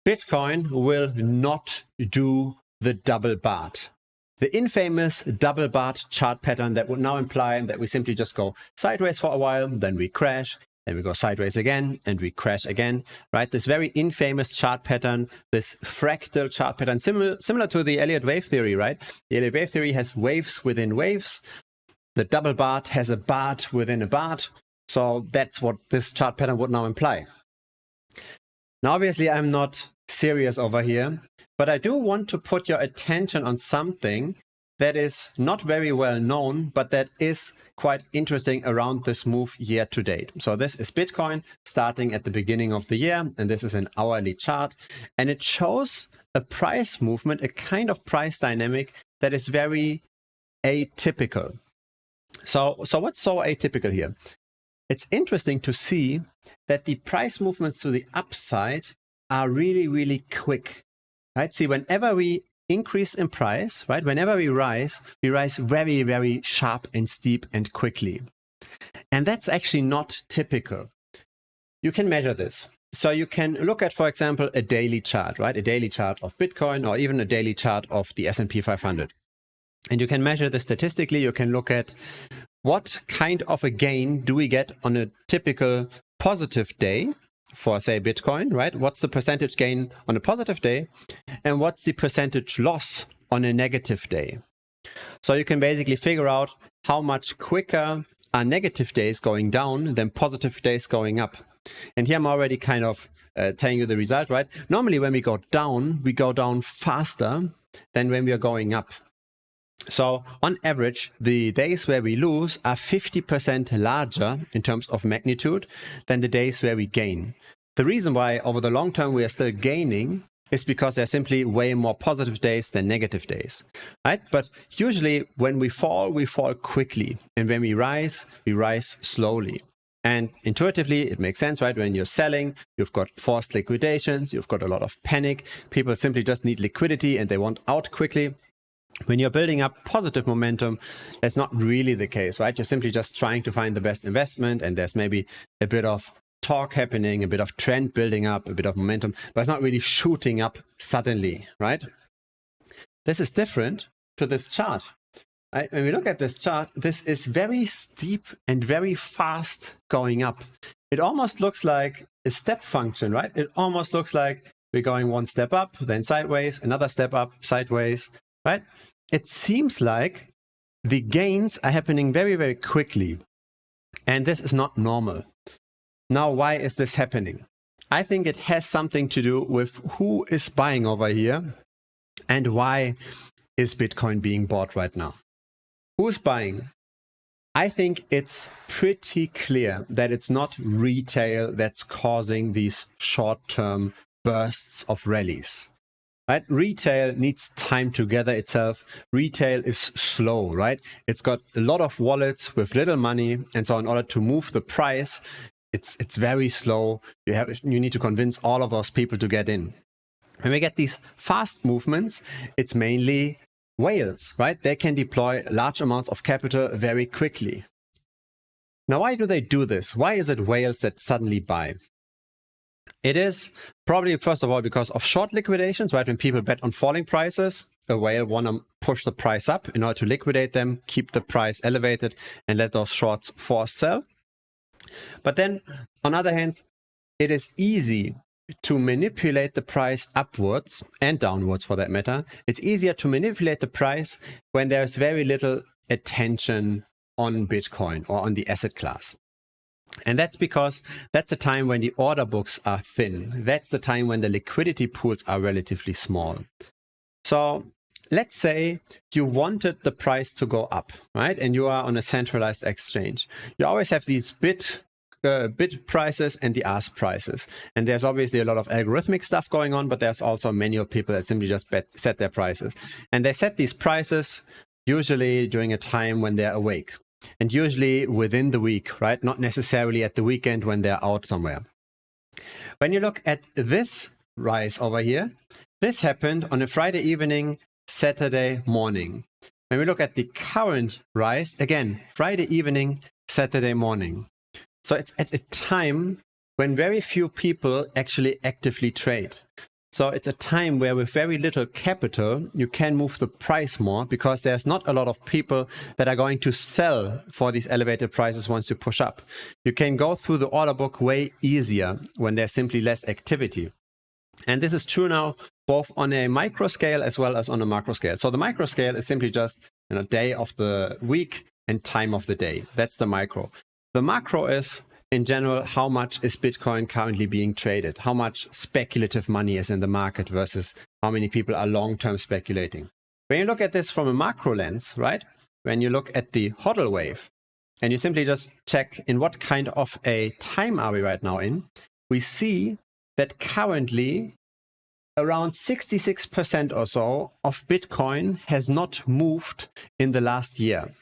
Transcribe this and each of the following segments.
Bitcoin will not do the double Bart. The infamous double Bart chart pattern that would now imply that we simply just go sideways for a while, then we crash, then we go sideways again, and we crash again, right? This very infamous chart pattern, this fractal chart pattern, similar to the Elliott wave theory, right? The Elliott wave theory has waves within waves. The double Bart has a Bart within a Bart. So that's what this chart pattern would now imply. Now, obviously, I'm not serious over here, but I do want to put your attention on something that is not very well known, but that is quite interesting around this move year to date. So this is Bitcoin starting at the beginning of the year, and this is an hourly chart, and it shows a price movement, a kind of price dynamic that is very atypical. So what's so atypical here? It's interesting to see that the price movements to the upside are really, really quick, right? See, whenever we increase in price, right? Whenever we rise very, very sharp and steep and quickly. And that's actually not typical. You can measure this. So you can look at, for example, a daily chart, right? A daily chart of Bitcoin or even a daily chart of the S&P 500. And you can measure this statistically. You can look at what kind of a gain do we get on a typical positive day for, say, Bitcoin, right? What's the percentage gain on a positive day? And what's the percentage loss on a negative day? So you can basically figure out how much quicker are negative days going down than positive days going up. And here I'm already kind of telling you the result, right? Normally when we go down faster than when we are going up. So on average, the days where we lose are 50% larger in terms of magnitude than the days where we gain. The reason why over the long term we are still gaining is because there are simply way more positive days than negative days, right? But usually when we fall quickly. And when we rise slowly. And intuitively, it makes sense, right? When you're selling, you've got forced liquidations, you've got a lot of panic. People simply just need liquidity and they want out quickly. When you're building up positive momentum, that's not really the case, right? You're simply just trying to find the best investment, and there's maybe a bit of talk happening, a bit of trend building up, a bit of momentum, but it's not really shooting up suddenly, right? This is different to this chart. Right? When we look at this chart, this is very steep and very fast going up. It almost looks like a step function, right? It almost looks like we're going one step up, then sideways, another step up, sideways, right? It seems like the gains are happening very, very quickly. And this is not normal. Now, why is this happening? I think it has something to do with who is buying over here and why is Bitcoin being bought right now. Who's buying? I think it's pretty clear that it's not retail that's causing these short-term bursts of rallies. Right? Retail needs time to gather itself. Retail is slow, right? It's got a lot of wallets with little money. And so in order to move the price, it's very slow. You need to convince all of those people to get in. When we get these fast movements, it's mainly whales, right? They can deploy large amounts of capital very quickly. Now, why do they do this? Why is it whales that suddenly buy? It is probably, first of all, because of short liquidations, right? When people bet on falling prices, a whale want to push the price up in order to liquidate them, keep the price elevated, and let those shorts force sell. But then, on the other hand, it is easy to manipulate the price upwards and downwards for that matter. It's easier to manipulate the price when there's very little attention on Bitcoin or on the asset class. And that's because that's the time when the order books are thin. That's the time when the liquidity pools are relatively small. So let's say you wanted the price to go up, right? And you are on a centralized exchange. You always have these bid prices and the ask prices. And there's obviously a lot of algorithmic stuff going on, but there's also manual people that simply just set their prices. And they set these prices usually during a time when they're awake. And usually within the week, right? Not necessarily at the weekend when they're out somewhere. When you look at this rise over here, this happened on a Friday evening, Saturday morning. When we look at the current rise, again, Friday evening, Saturday morning. So it's at a time when very few people actually actively trade. So it's a time where with very little capital, you can move the price more because there's not a lot of people that are going to sell for these elevated prices once you push up. You can go through the order book way easier when there's simply less activity. And this is true now both on a micro scale as well as on a macro scale. So the micro scale is simply just day of the week and time of the day. That's the micro. The macro is, in general, how much is Bitcoin currently being traded? How much speculative money is in the market versus how many people are long-term speculating? When you look at this from a macro lens, right? When you look at the hodl wave and you simply just check in what kind of a time are we right now in, we see that currently around 66% or so of Bitcoin has not moved in the last year.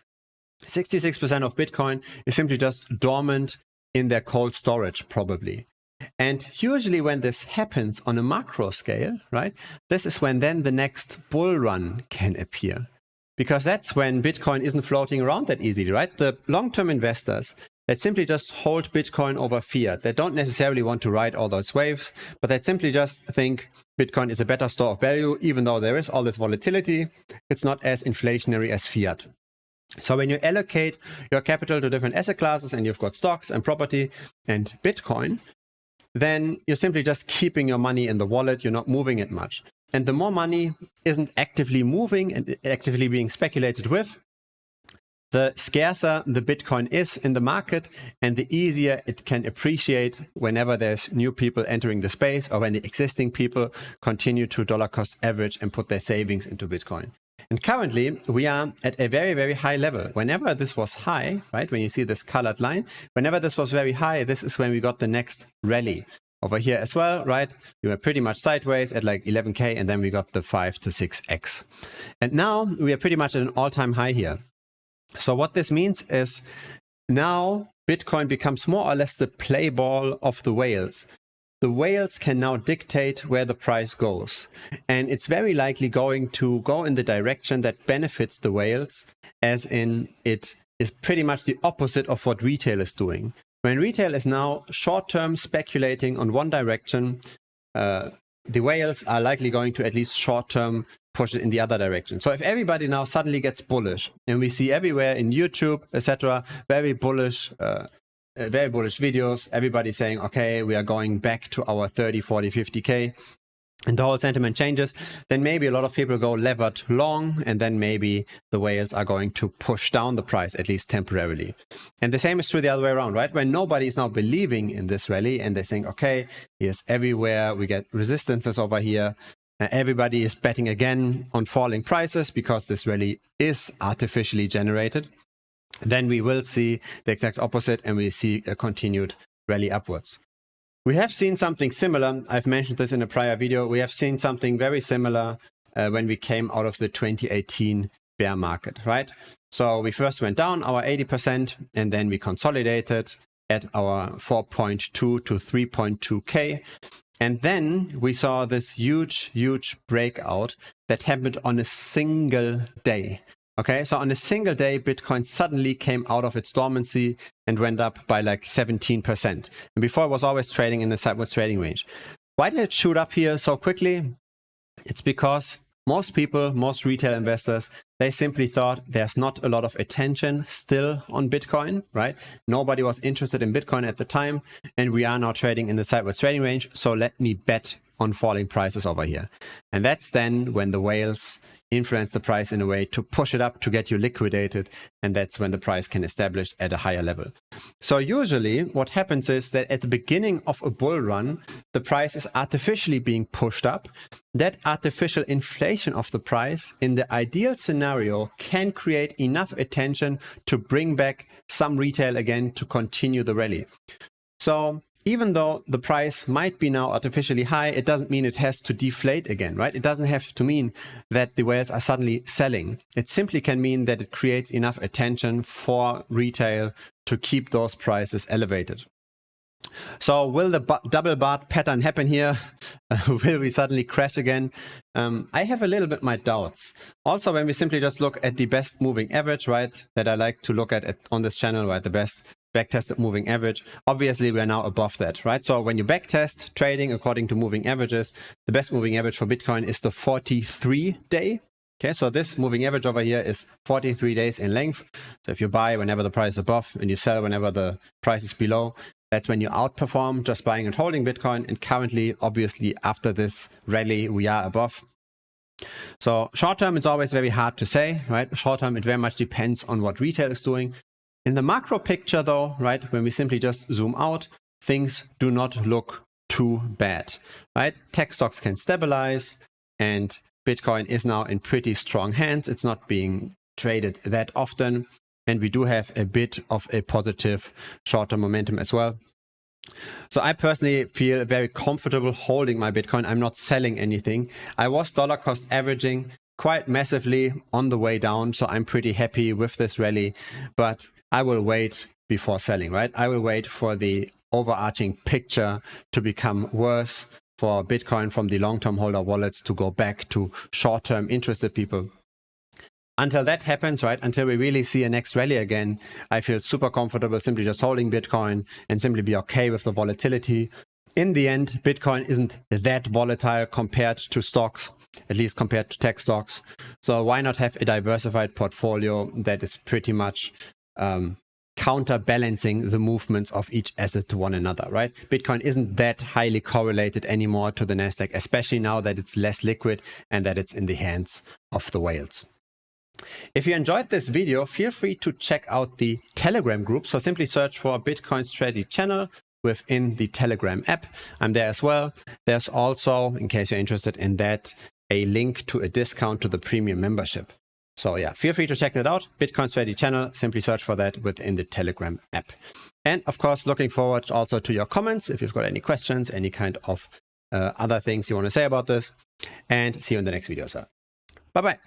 66% of Bitcoin is simply just dormant in their cold storage, probably. And usually when this happens on a macro scale, right, this is when then the next bull run can appear. Because that's when Bitcoin isn't floating around that easily, right? The long-term investors that simply just hold Bitcoin over fiat, they don't necessarily want to ride all those waves, but they simply just think Bitcoin is a better store of value, even though there is all this volatility, it's not as inflationary as fiat. So when you allocate your capital to different asset classes and you've got stocks and property and Bitcoin, then you're simply just keeping your money in the wallet, you're not moving it much. And the more money isn't actively moving and actively being speculated with, the scarcer the Bitcoin is in the market and the easier it can appreciate whenever there's new people entering the space or when the existing people continue to dollar cost average and put their savings into Bitcoin. And currently we are at a very, very high level. Whenever this was high, right, when you see this colored line, whenever this was very high, this is when we got the next rally. Over here as well, right, we were pretty much sideways at like 11K and then we got the 5 to 6X. And now we are pretty much at an all-time high here. So what this means is now Bitcoin becomes more or less the play ball of the whales. The whales can now dictate where the price goes. And it's very likely going to go in the direction that benefits the whales, as in it is pretty much the opposite of what retail is doing. When retail is now short-term speculating on one direction, the whales are likely going to at least short-term push it in the other direction. So if everybody now suddenly gets bullish, and we see everywhere in YouTube, etc., very bullish videos, everybody saying, okay, we are going back to our 30, 40, 50K, and the whole sentiment changes, then maybe a lot of people go levered long, and then maybe the whales are going to push down the price, at least temporarily. And the same is true the other way around, right? When nobody is now believing in this rally, and they think, okay, yes, everywhere, we get resistances over here, everybody is betting again on falling prices because this rally is artificially generated, then we will see the exact opposite and we see a continued rally upwards. We have seen something similar. I've mentioned this in a prior video. We have seen something very similar when we came out of the 2018 bear market, right? So we first went down our 80% and then we consolidated at our 4.2 to 3.2K. And then we saw this huge breakout that happened on a single day. Okay, so on a single day, Bitcoin suddenly came out of its dormancy and went up by like 17%. And before it was always trading in the sideways trading range. Why did it shoot up here so quickly? It's because most people, most retail investors, they simply thought there's not a lot of attention still on Bitcoin, right? Nobody was interested in Bitcoin at the time, and we are now trading in the sideways trading range, so let me bet on falling prices over here. And that's then when the whales influence the price in a way to push it up to get you liquidated, and that's when the price can establish at a higher level. So usually what happens is that at the beginning of a bull run, the price is artificially being pushed up. That artificial inflation of the price in the ideal scenario can create enough attention to bring back some retail again to continue the rally. So even though the price might be now artificially high, it doesn't mean it has to deflate again, right? It doesn't have to mean that the whales are suddenly selling. It simply can mean that it creates enough attention for retail to keep those prices elevated. So will the double Bart pattern happen here? Will we suddenly crash again? I have a little bit my doubts. Also, when we simply just look at the best moving average, right, that I like to look at on this channel, right, the best backtested moving average. Obviously, we're now above that, right? So when you backtest trading according to moving averages, the best moving average for Bitcoin is the 43-day. Okay, so this moving average over here is 43 days in length. So if you buy whenever the price is above and you sell whenever the price is below, that's when you outperform just buying and holding Bitcoin. And currently, obviously, after this rally, we are above. So short term, it's always very hard to say, right? Short term, it very much depends on what retail is doing. In the macro picture though, right, when we simply just zoom out, things do not look too bad, right? Tech stocks can stabilize and Bitcoin is now in pretty strong hands. It's not being traded that often. And we do have a bit of a positive short-term momentum as well. So I personally feel very comfortable holding my Bitcoin. I'm not selling anything. I was dollar cost averaging quite massively on the way down. So I'm pretty happy with this rally, but I will wait before selling, right? I will wait for the overarching picture to become worse, for Bitcoin from the long-term holder wallets to go back to short-term interested people. Until that happens, right, until we really see a next rally again, I feel super comfortable simply just holding Bitcoin and simply be okay with the volatility. In the end, Bitcoin isn't that volatile compared to stocks, at least compared to tech stocks. So why not have a diversified portfolio that is pretty much counterbalancing the movements of each asset to one another, right? Bitcoin isn't that highly correlated anymore to the Nasdaq, especially now that it's less liquid and that it's in the hands of the whales. If you enjoyed this video, feel free to check out the Telegram group. So simply search for Bitcoin Strategy Channel within the Telegram app. I'm there as well. There's also, in case you're interested in that, a link to a discount to the premium membership. So yeah, feel free to check that out. Bitcoin Strategy Channel, simply search for that within the Telegram app. And of course, looking forward also to your comments if you've got any questions, any kind of other things you want to say about this. And see you in the next video, sir. Bye-bye.